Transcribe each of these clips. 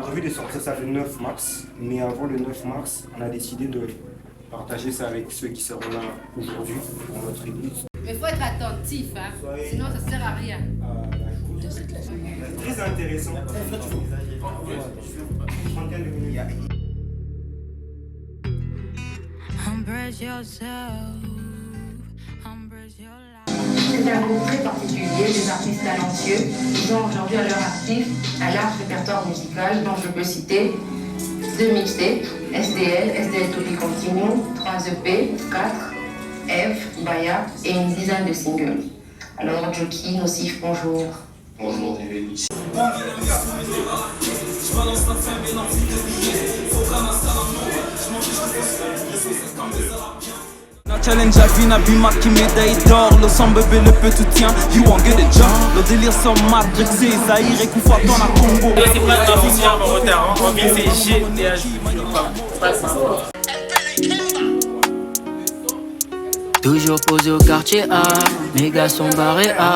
prévu de sortir ça le 9 mars, mais avant le 9 mars, on a décidé de partager ça avec ceux qui seront là aujourd'hui dans notre église. Mais il faut être attentif, hein? Sinon ça ne sert à rien. Très intéressant. C'est un groupe très particulier, des artistes talentueux. Ils ont aujourd'hui à leur actif un large répertoire musical dont je peux citer 2 mixtapes, SDL To Be Continue, 3 EP, 4, Eve, Baya et une dizaine de singles. Alors Joki, Nocif, bonjour. Bonjour, David. Na challenge à vie, na bima qui médaille d'or. Le sang bébé, le peu tout tient. You won't get a job. Le délire sont matrixé. Zahir et Koufa, ton à Congo. C'est pas un officiel en retard. En ville, c'est GTH. Toujours posé au quartier A, mes gars sont barrés A,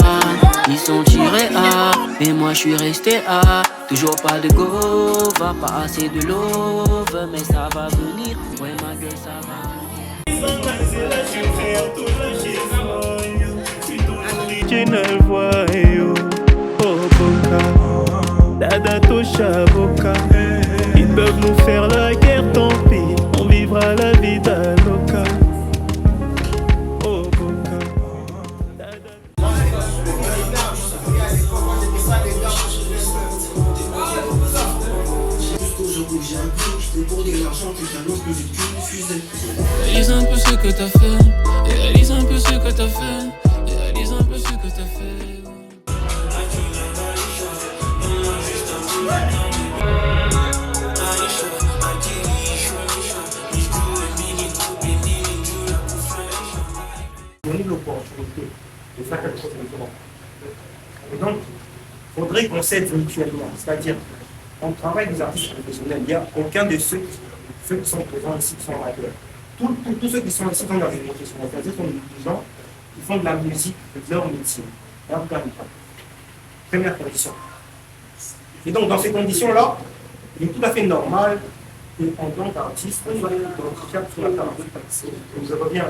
ils sont tirés A, mais moi je suis resté A. Toujours pas de go, va pas assez de love, mais ça va venir, ouais ma gueule ça va venir. Ils peuvent nous faire la guerre, tant pis, on vivra la vie d'Aloca. Réalise un peu ce que t'as fait. Réalise un peu ce que t'as fait. Réalise un peu ce que t'as fait. Donner l'opportunité de faire quelque chose de différent. Et donc, il faudrait qu'on s'aide mutuellement. C'est-à-dire, on travaille des artistes professionnels. Il n'y a aucun de ceux qui sont présents ici qui sont amateurs. Tous ceux qui sont ici sont dans les professionnels. C'est-à-dire qu'on est des gens qui font de la musique de leur métier. Première condition. Et donc, dans ces conditions-là, il est tout à fait normal qu'en tant qu'artiste, on soit identifiable sur la table. Je reviens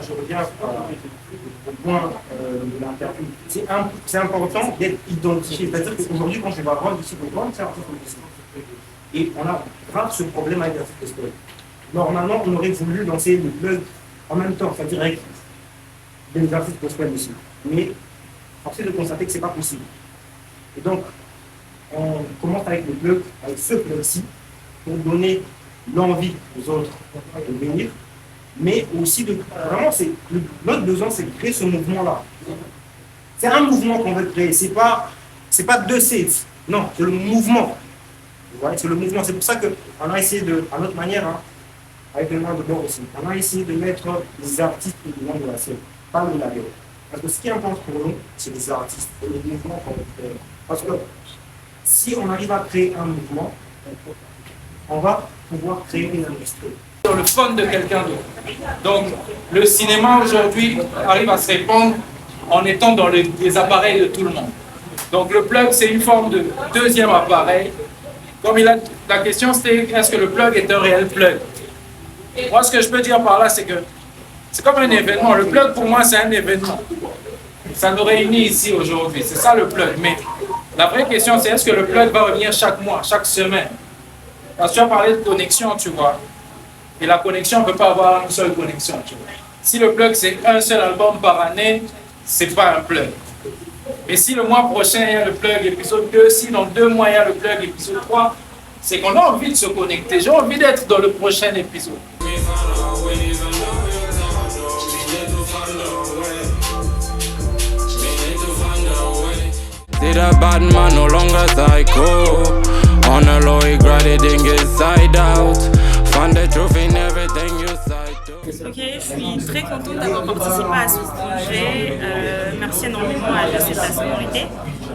au point de l'interview. C'est important d'être identifié. C'est-à-dire qu'aujourd'hui, quand je vais voir ici au point, c'est artiste professionnel. Et on a grave ce problème avec l'artiste gospel. Normalement, on aurait voulu lancer le plug en même temps, c'est-à-dire avec des artistes gospel aussi. Mais force est de constater que ce n'est pas possible. Et donc, on commence avec le plug, avec ce plug-ci, pour donner l'envie aux autres de venir, mais aussi de vraiment, notre besoin, c'est de créer ce mouvement-là. C'est un mouvement qu'on veut créer, c'est pas 2 sets, non, c'est le mouvement. Vous voyez, c'est le mouvement. C'est pour ça qu'on a essayé à notre manière, hein, avec le nom de bord aussi, on a essayé de mettre les artistes du monde de la scène, pas le label. Parce que ce qui importe pour nous, c'est les artistes, c'est le mouvement qu'on veut créer. Parce que si on arrive à créer un mouvement, on va pouvoir créer une industrie. Sur le fun de quelqu'un d'autre. Donc, le cinéma aujourd'hui arrive à se répandre en étant dans les appareils de tout le monde. Donc, le plug, c'est une forme de deuxième appareil. Comme la question, c'était est-ce que le plug est un réel plug? Moi, ce que je peux dire par là, c'est que c'est comme un événement. Le plug, pour moi, c'est un événement. Ça nous réunit ici aujourd'hui. C'est ça le plug. Mais la vraie question, c'est est-ce que le plug va revenir chaque mois, chaque semaine? Parce que tu as parlé de connexion, tu vois. Et la connexion, on ne peut pas avoir une seule connexion, tu vois. Si le plug, c'est un seul album par année, c'est pas un plug. Mais si le mois prochain, il y a le plug épisode 2, si dans 2 mois, il y a le plug épisode 3, c'est qu'on a envie de se connecter. J'ai envie d'être dans le prochain épisode. Did a bad man no longer psycho? On a low, he grading inside out. Find the truth in everything you say. Ok, je suis très contente d'avoir participé à ce projet. Merci énormément à GC La Sonorité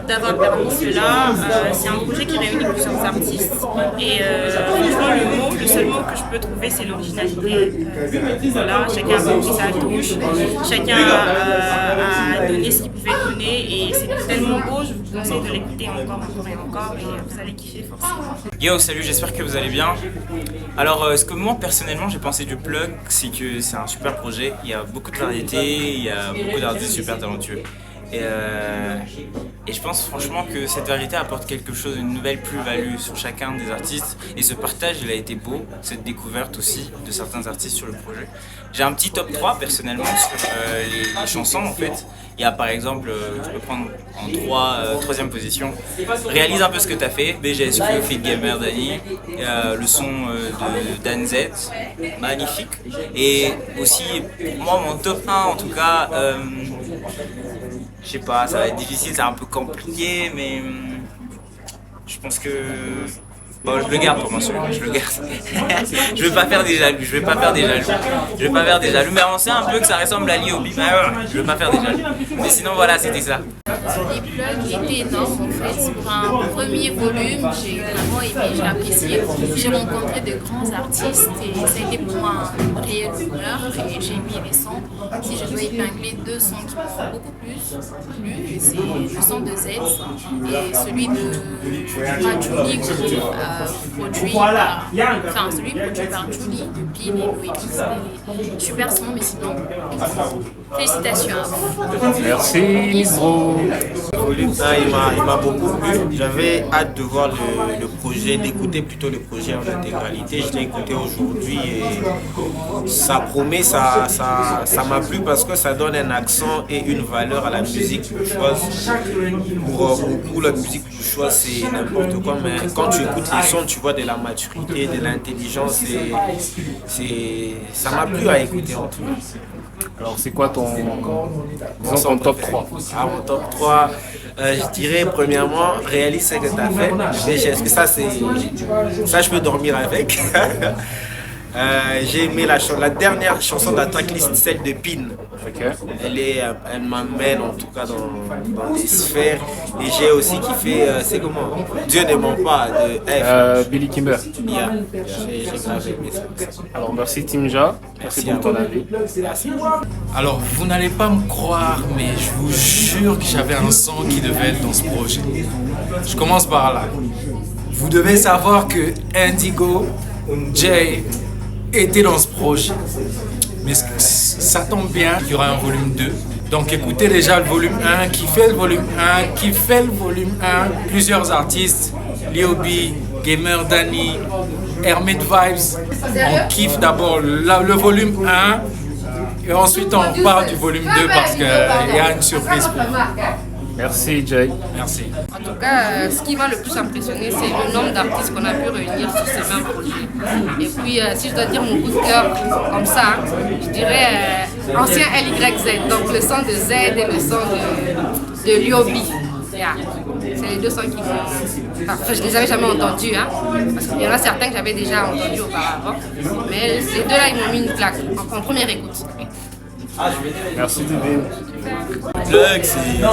d'avoir permis cela. C'est un projet qui réunit plusieurs artistes et franchement le seul mot que je peux trouver c'est l'originalité. Voilà, chacun a apporté sa touche, chacun a donné ce qu'il pouvait donner. impressionné et c'est tellement beau, je vous conseille de l'écouter encore et encore et vous allez kiffer forcément. Yo, salut, j'espère que vous allez bien. Alors, ce que moi personnellement j'ai pensé du Plug, c'est que c'est un super projet, il y a beaucoup de variétés, il y a beaucoup d'artistes super talentueux. Et je pense franchement que cette variété apporte quelque chose, une nouvelle plus-value sur chacun des artistes. Et ce partage, il a été beau, cette découverte aussi de certains artistes sur le projet. J'ai un petit top 3 personnellement sur les chansons en fait. Il y a par exemple, je peux prendre en troisième position, Réalise un peu ce que t'as fait, BGSQ, Feat Gamer Dani, le son de Dan Z, magnifique. Et aussi, pour moi, mon top 1 en tout cas, je sais pas, ça va être difficile, c'est un peu compliqué, mais je pense que... Bon, je le garde pour moi celui-là, je le garde. Je vais pas faire des jaloux, mais on sait un peu que ça ressemble à Lio B, je vais pas faire des jaloux. Mais sinon voilà, c'était ça. Les plugs étaient énormes en fait. Pour un premier volume, j'ai vraiment aimé, j'ai apprécié. J'ai rencontré de grands artistes et ça a été pour moi un réel bonheur et j'ai aimé les sons. Si je dois épingler deux sons qui m'ont beaucoup plu, c'est le son de Z et celui de Rajuni produit par Julie de Pin et Louis. C'était super son, mais sinon, félicitations. Merci Nibro. Le volume 1, il m'a beaucoup plu. J'avais hâte de voir le projet, d'écouter plutôt le projet en intégralité. Je l'ai écouté aujourd'hui et ça promet, ça m'a plu parce que ça donne un accent et une valeur à la musique bourgeoise. Pour beaucoup, la musique bourgeoise c'est n'importe quoi, mais quand tu écoutes les sons, tu vois de la maturité, de l'intelligence et ça m'a plu à écouter en tout cas. Alors c'est quoi ton top 3? Mon top 3, je dirais premièrement, réalise ce que tu as fait. Est-ce que ça je peux dormir avec. J'ai aimé la dernière chanson de la tracklist, celle de Pin. Okay. Elle m'amène en tout cas dans des sphères. Et j'ai aussi kiffé, c'est comment Dieu ne ment pas de F. Billy Kimber. J'ai grave aimé ça. Alors merci Timja, merci pour ton avis. Merci. Alors vous n'allez pas me croire, mais je vous jure que j'avais un son qui devait être dans ce projet. Je commence par là. Vous devez savoir que Indigo, Jay était dans ce projet. Mais ça tombe bien qu'il y aura un volume 2. Donc écoutez déjà le volume 1, qui fait le volume 1, plusieurs artistes, Lio B, Gamer Dani, Hermit Vibes. On kiffe d'abord le volume 1 et ensuite on parle du volume 2 parce qu'il y a une surprise pour vous. Merci Jay. Merci. En tout cas, ce qui m'a le plus impressionné, c'est le nombre d'artistes qu'on a pu réunir sur ces mêmes projets. Et puis, si je dois dire mon coup de cœur comme ça, je dirais ancien LYZ, donc le son de Z et le son de Lio B. Yeah. C'est les deux sons qui m'ont... Enfin, je ne les avais jamais entendus, hein, parce qu'il y en a certains que j'avais déjà entendus auparavant. Mais ces deux-là, ils m'ont mis une claque en première écoute. Merci Divine. Plug,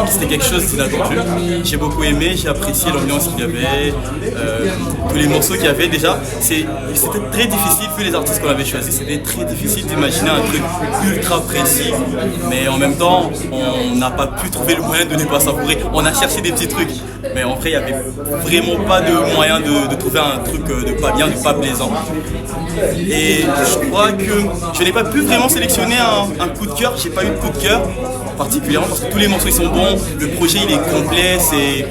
c'était quelque chose d'inattendu. J'ai beaucoup aimé, j'ai apprécié l'ambiance qu'il y avait, tous les morceaux qu'il y avait déjà. C'était très difficile, vu les artistes qu'on avait choisis, c'était très difficile d'imaginer un truc ultra précis. Mais en même temps, on n'a pas pu trouver le moyen de ne pas savourer. On a cherché des petits trucs, mais en vrai, il n'y avait vraiment pas de moyen de trouver un truc de pas bien, de pas plaisant. Et je crois que je n'ai pas pu vraiment sélectionner un coup de cœur, j'ai pas eu de coup de cœur particulièrement parce que tous les morceaux ils sont bons, le projet il est complet, c'est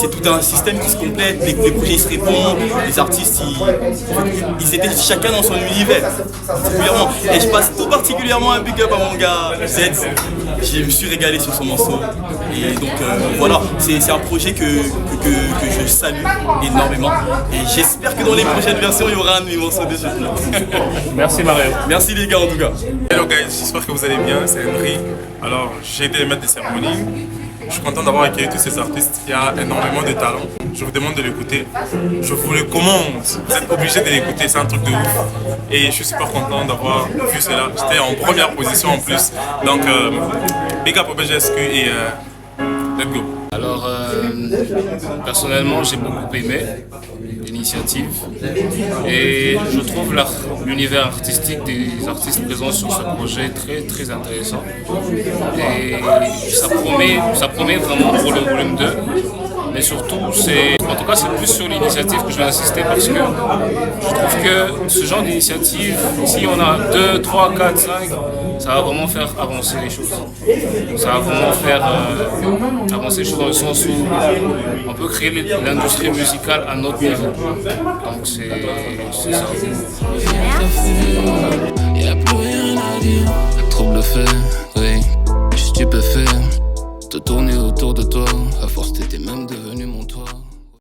tout un système qui se complète, les projets ils se répondent, les artistes ils étaient chacun dans son univers particulièrement. Et je passe tout particulièrement un big up à mon gars Z, je me suis régalé sur son morceau et donc voilà, c'est un projet que je salue énormément et j'espère que dans les prochaines versions il y aura un de mes morceaux dessus. Merci Mario. Merci les gars en tout cas. Hello guys, j'espère que vous allez bien, c'est Henry. Alors j'ai été le maître de cérémonie, je suis content d'avoir accueilli tous ces artistes, il y a énormément de talent, je vous demande de l'écouter, je vous le commande, vous êtes obligés de l'écouter, c'est un truc de ouf. Et je suis super content d'avoir vu cela, j'étais en première position en plus, donc big up au BGSQ et let's go. Alors personnellement j'ai beaucoup aimé, initiative. Et je trouve l'univers artistique des artistes présents sur ce projet très très intéressant. Et ça promet vraiment pour le volume 2. Mais surtout, en tout cas, c'est plus sur l'initiative que je vais insister parce que je trouve que ce genre d'initiative, si on a 2, 3, 4, 5, ça va vraiment faire avancer les choses. Ça va vraiment faire avancer les choses dans le sens où on peut créer l'industrie musicale à notre niveau. Donc c'est ça. Y'a plus rien à dire, trop bluffé, oui.